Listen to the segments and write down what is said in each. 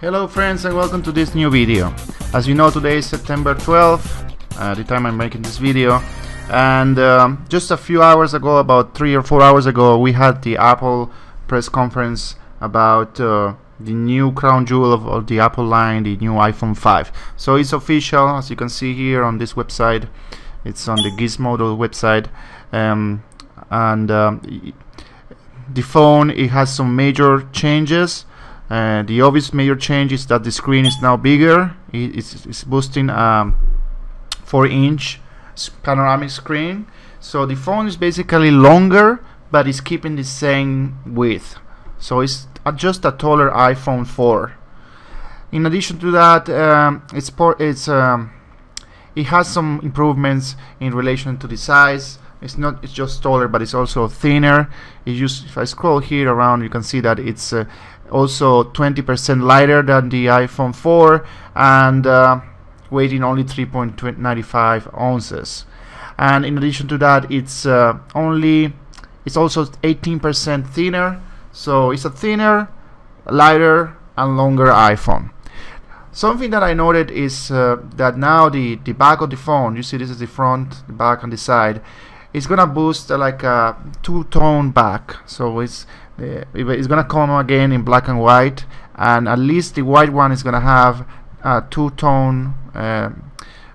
Hello friends and welcome to this new video. As you know, today is September 12th, the time I'm making this video, and just a few hours ago, about 3 or 4 hours ago, we had the Apple press conference about the new crown jewel of the Apple line, the new iPhone 5. So it's official, as you can see here on this website. It's on the Gizmodo website, the phone, it has some major changes. The obvious major change is that the screen is now bigger. It's boosting 4-inch panoramic screen, so the phone is basically longer, but it's keeping the same width. So it's just a taller iPhone 4. In addition to that, it has some improvements in relation to the size. It's just taller, but it's also thinner. If I scroll here around, you can see that it's also 20% lighter than the iPhone 4 and weighing only 3.95 ounces. And in addition to that, it's also 18% thinner. So it's a thinner, lighter, and longer iPhone. Something that I noted is that now the back of the phone, you see this is the front, the back, and the side. It's gonna boost like a two-tone back, so it's gonna come again in black and white, and at least the white one is gonna have a two-tone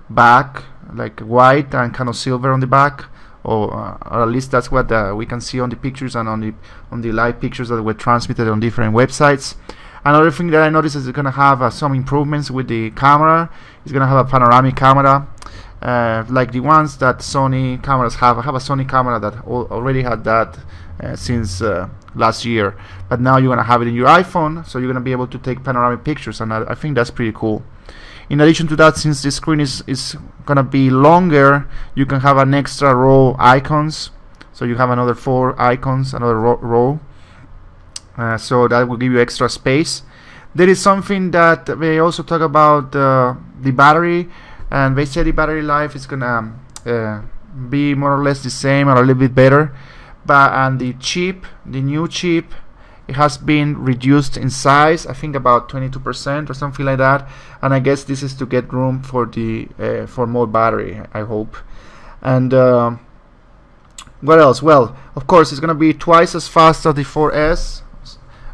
back, like white and kind of silver on the back, or at least that's what we can see on the pictures and on the live pictures that were transmitted on different websites. Another thing that I noticed is it's gonna have some improvements with the camera. It's gonna have a panoramic camera. Like the ones that Sony cameras have. I have a Sony camera that already had that since last year, but now you're gonna have it in your iPhone, so you're gonna be able to take panoramic pictures, and I think that's pretty cool. In addition to that, since the screen is gonna be longer, you can have an extra row icons, so you have another 4 icons, another row, so that will give you extra space. There is something that they also talk about, the battery. And they say the battery life is gonna be more or less the same or a little bit better, and the new chip, it has been reduced in size. I think about 22% or something like that. And I guess this is to get room for for more battery, I hope. And what else? Well, of course, it's gonna be twice as fast as the 4S.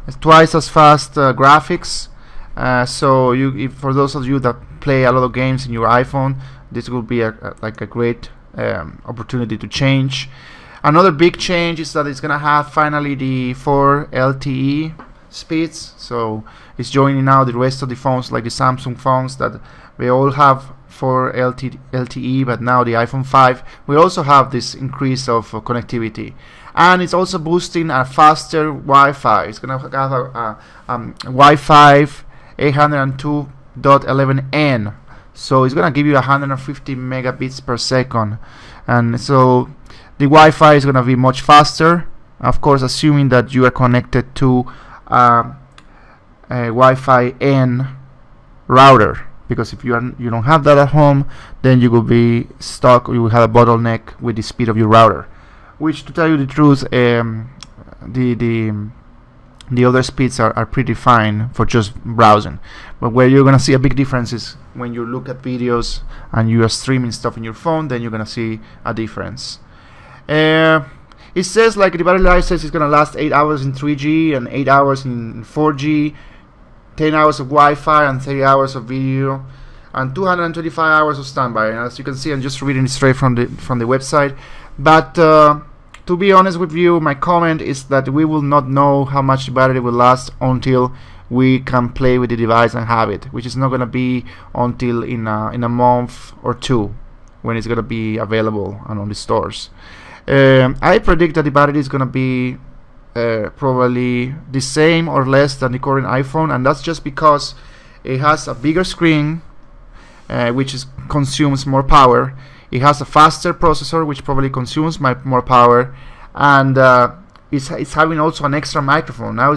It's twice as fast graphics. So for those of you that play a lot of games in your iPhone, this will be like a great opportunity to change. Another big change is that it's gonna have finally the 4 LTE speeds. So it's joining now the rest of the phones, like the Samsung phones, that they all have 4 LTE, but now the iPhone 5 will also have this increase of connectivity. And it's also boosting a faster Wi-Fi. It's gonna have a Wi-Fi 802.11n, so it's gonna give you 150 megabits per second, and so the Wi-Fi is gonna be much faster, of course, assuming that you are connected to a Wi-Fi N router, because if you don't have that at home, then you will be stuck, or you will have a bottleneck with the speed of your router, which, to tell you the truth, the other speeds are pretty fine for just browsing. But where you're gonna see a big difference is when you look at videos and you are streaming stuff in your phone, then you're gonna see a difference. It says, like, the battery life says it's gonna last 8 hours in 3G and 8 hours in 4G, 10 hours of Wi-Fi and 30 hours of video, and 225 hours of standby. And as you can see, I'm just reading it straight from the website. But to be honest with you, my comment is that we will not know how much the battery will last until we can play with the device and have it, which is not going to be until in a month or two, when it's going to be available and on the stores. I predict that the battery is going to be probably the same or less than the current iPhone, and that's just because it has a bigger screen, which consumes more power. It has a faster processor, which probably consumes more power, and it's having also an extra microphone. Now,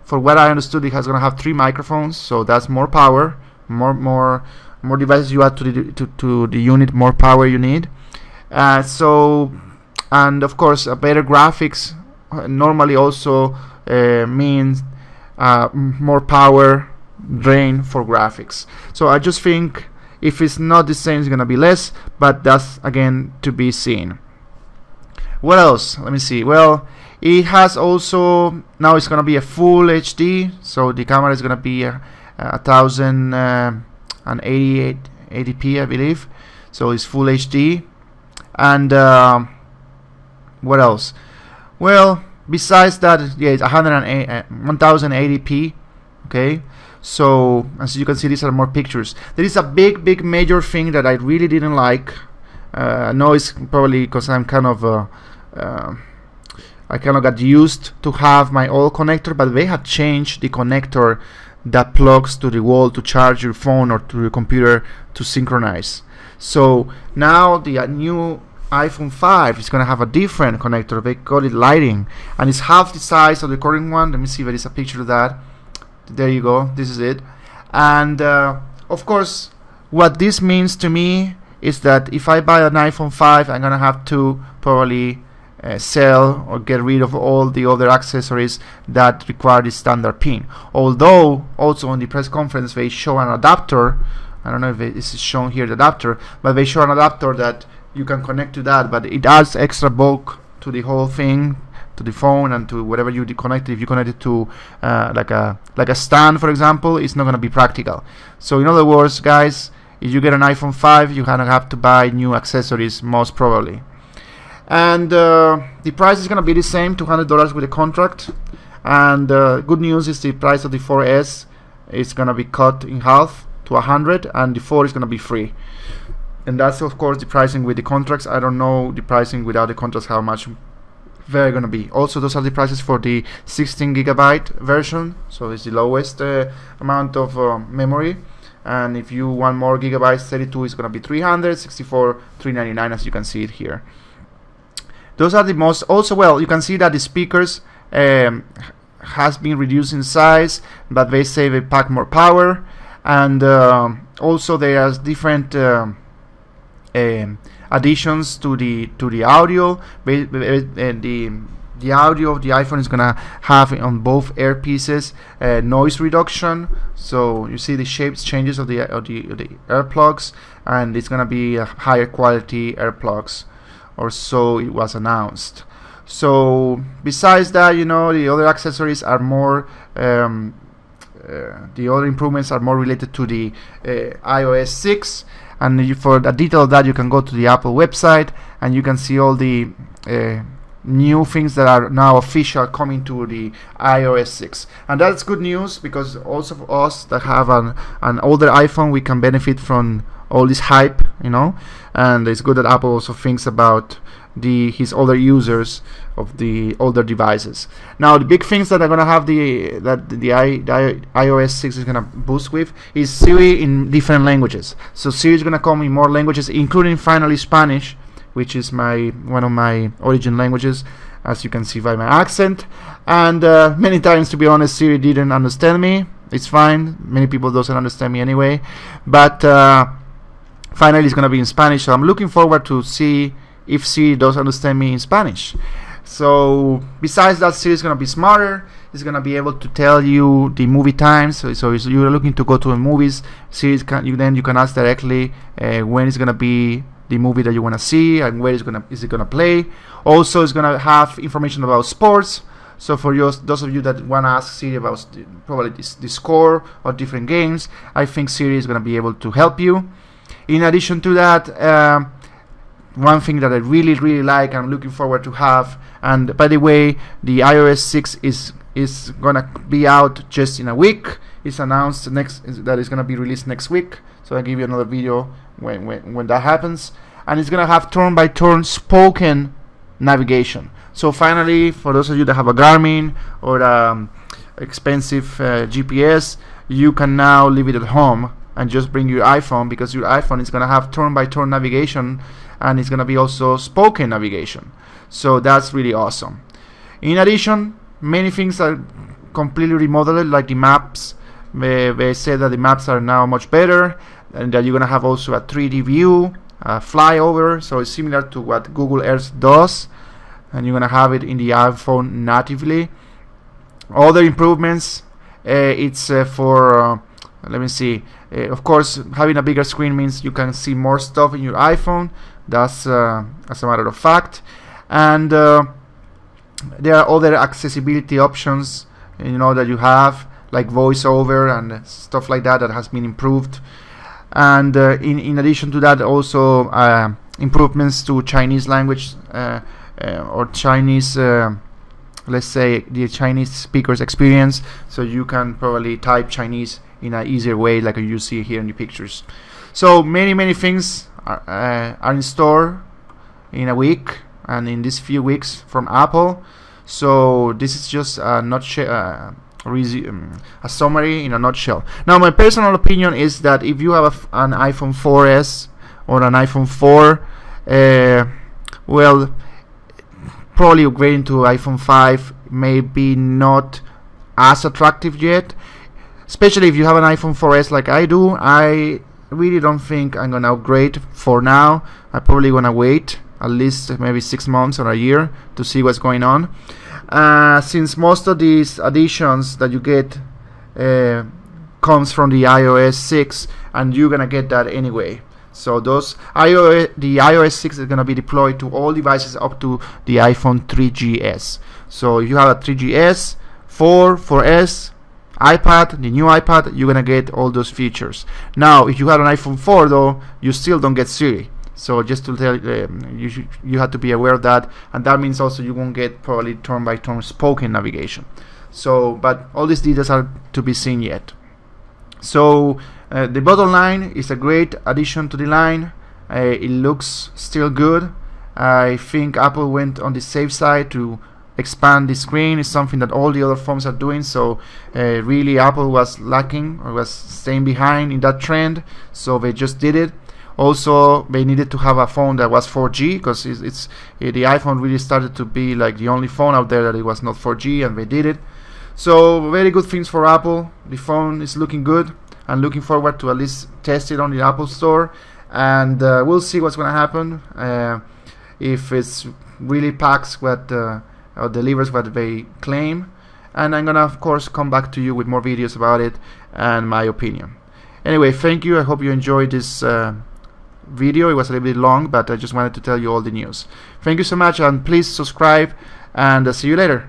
for what I understood, it's going to have 3 microphones, so that's more power, more devices you add to the unit, more power you need. And of course, better graphics normally also means more power, drain for graphics. So I just think if it's not the same, it's gonna be less, but that's again to be seen. What else? Let me see. Well, it has also, now it's gonna be a full HD, so the camera is gonna be 1080p, I believe. So it's full HD. And what else? Well, besides that, yeah, it's 1080p. Okay, so as you can see, these are more pictures. There is a big major thing that I really didn't like. I know it's probably because I'm kind of I kind of got used to have my old connector, but they have changed the connector that plugs to the wall to charge your phone or to your computer to synchronize. So now the new iPhone 5 is going to have a different connector. They call it Lighting, and it's half the size of the current one. Let me see if there is a picture of that. There you go, this is it. And of course, what this means to me is that if I buy an iPhone 5, I'm going to have to probably sell or get rid of all the other accessories that require the standard pin. Although also on the press conference they show an adapter. I don't know if this is shown here, the adapter, but they show an adapter that you can connect to that, but it adds extra bulk to the whole thing, to the phone and to whatever you connect. If you connect it to like a stand, for example, it's not going to be practical. So in other words, guys, if you get an iPhone 5, you're going to have to buy new accessories most probably. And the price is going to be the same, $200 with a contract. And good news is the price of the 4S is going to be cut in half to $100, and the 4 is going to be free. And that's of course the pricing with the contracts. I don't know the pricing without the contracts how much they're going to be. Also, those are the prices for the 16GB version, so it's the lowest amount of memory. And if you want more gigabytes, 32 is going to be 300, 64 399, as you can see it here. Those are the most. Also, well, you can see that the speakers has been reduced in size, but they say they pack more power. And also there's different additions to the audio. The audio of the iPhone is gonna have on both earpieces noise reduction. So you see the shapes changes of the earplugs, and it's gonna be a higher quality earplugs, or so it was announced. So besides that, you know, the other accessories are more. The other improvements are more related to the iOS 6, and for the detail of that you can go to the Apple website and you can see all the new things that are now official coming to the iOS 6. And that's good news, because also for us that have an older iPhone, we can benefit from all this hype, you know. And it's good that Apple also thinks about his older users of the older devices. Now the big things that are gonna have the iOS 6 is gonna boost with is Siri in different languages. So Siri is gonna come in more languages, including finally Spanish, which is one of my origin languages, as you can see by my accent. And many times, to be honest, Siri didn't understand me. It's fine, many people doesn't understand me anyway, but finally it's gonna be in Spanish. So I'm looking forward to see if Siri does understand me in Spanish. So besides that, Siri is going to be smarter. It's going to be able to tell you the movie times. So if you're looking to go to the movies, Siri then you can ask directly when it's going to be the movie that you want to see and where is it going to play. Also, it's going to have information about sports. So for those of you that want to ask Siri about probably the score or different games, I think Siri is going to be able to help you. In addition to that, one thing that I really like, I'm looking forward to have, and by the way, the iOS 6 is gonna be out just in a week. It's announced that it's gonna be released next week, so I'll give you another video when that happens. And it's gonna have turn-by-turn spoken navigation. So finally, for those of you that have a Garmin or expensive GPS, you can now leave it at home and just bring your iPhone, because your iPhone is gonna have turn-by-turn navigation, and it's gonna be also spoken navigation. So that's really awesome. In addition, many things are completely remodeled, like the maps. They say that the maps are now much better, and that you're gonna have also a 3D view, flyover. So it's similar to what Google Earth does, and you're gonna have it in the iPhone natively. Other improvements, it's for let me see. Of course, having a bigger screen means you can see more stuff in your iPhone. That's as a matter of fact. And there are other accessibility options, that you have, like voiceover and stuff like that has been improved. And in addition to that, also improvements to Chinese language or Chinese, let's say, the Chinese speakers experience, so you can probably type Chinese in an easier way, like you see here in the pictures. So many things are in store in a week and in these few weeks from Apple. So this is just a nutshell, a summary in a nutshell. Now, my personal opinion is that if you have an iPhone 4S or an iPhone 4, well, probably upgrading to iPhone 5 may be not as attractive yet, especially if you have an iPhone 4S like I do. I really don't think I'm gonna upgrade for now. I'm probably gonna wait at least maybe 6 months or a year to see what's going on, since most of these additions that you get comes from the iOS 6, and you're gonna get that anyway. So the iOS 6 is gonna be deployed to all devices up to the iPhone 3GS. So if you have a 3GS, 4S, iPad, the new iPad, you're gonna get all those features. Now, if you have an iPhone 4 though, you still don't get Siri. So just to tell you have to be aware of that, and that means also you won't get probably turn-by-turn spoken navigation. So, but all these details are to be seen yet. So the bottom line is a great addition to the line. It looks still good. I think Apple went on the safe side to expand the screen. Is something that all the other phones are doing. So really, Apple was lacking or was staying behind in that trend. So they just did it. Also, they needed to have a phone that was 4G, because the iPhone really started to be like the only phone out there that it was not 4G, and they did it. So very good things for Apple. The phone is looking good. I'm looking forward to at least test it on the Apple Store, and we'll see what's going to happen, if it's really packs what or delivers what they claim. And I'm going to, of course, come back to you with more videos about it and my opinion. Anyway, thank you. I hope you enjoyed this video. It was a little bit long, but I just wanted to tell you all the news. Thank you so much, and please subscribe, and see you later.